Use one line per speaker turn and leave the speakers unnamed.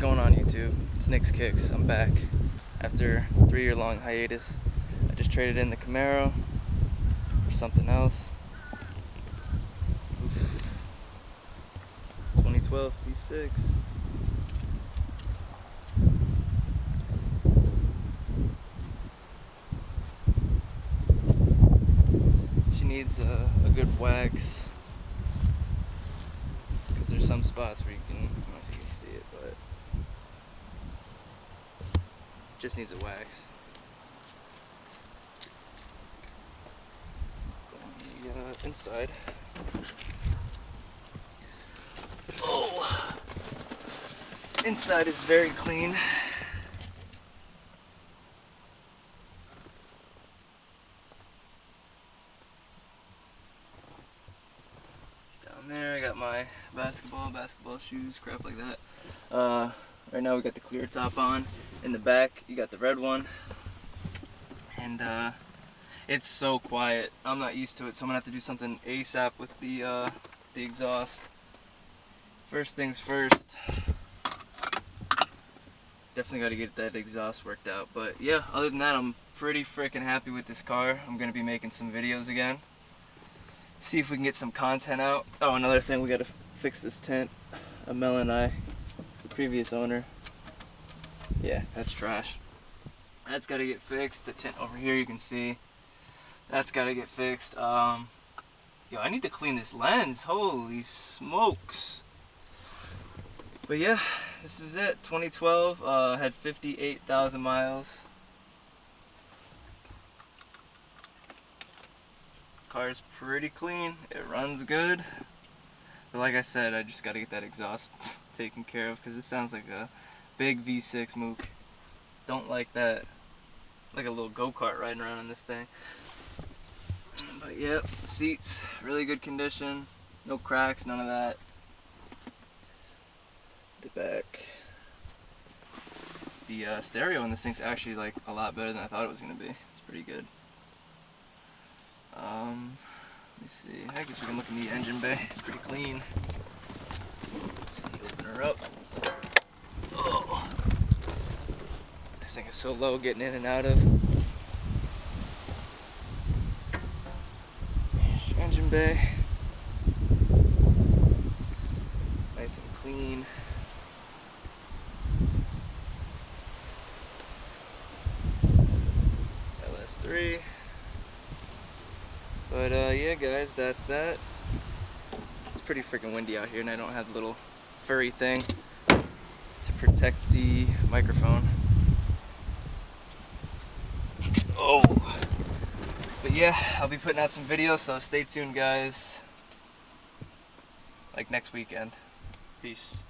going on YouTube? It's Nick's Kicks. I'm back after a 3-year-long hiatus. I just traded in the Camaro for something else. Oof. 2012 C6. She needs a good wax, because there's some spots where you can, I don't know if you can see it, but it just needs a wax. Go on the inside. Oh, inside is very clean. Down there I got my basketball shoes, crap like that. Right now we got the clear top on. In the back you got the red one, and it's so quiet. I'm not used to it, so I'm gonna have to do something ASAP with the exhaust. First things first, definitely got to get that exhaust worked out. But yeah, other than that, I'm pretty freaking happy with this car. I'm gonna be making some videos again, see if we can get some content out. Oh, another thing, we got to fix this tint. Mel and I, the previous owner, yeah, that's trash. That's got to get fixed. The tint over here, you can see, that's got to get fixed. Yo, I need to clean this lens. Holy smokes. But yeah, this is it. 2012, had 58,000 miles. Car's pretty clean. It runs good. But like I said, I just got to get that exhaust taken care of, because it sounds like a big V6 mook. Don't like that. Like a little go-kart riding around in this thing. But yeah, seats, really good condition. No cracks, none of that. The back. The stereo in this thing's actually like a lot better than I thought it was going to be. It's pretty good. Let me see. I guess we can look in the engine bay. It's pretty clean. Let's see, open her up. Oh. This thing is so low getting in and out of. Engine bay. Nice and clean. LS3. But yeah guys, that's that. It's pretty freaking windy out here, and I don't have the little furry thing to protect the microphone. Oh! But yeah, I'll be putting out some videos, so stay tuned guys. Like next weekend. Peace.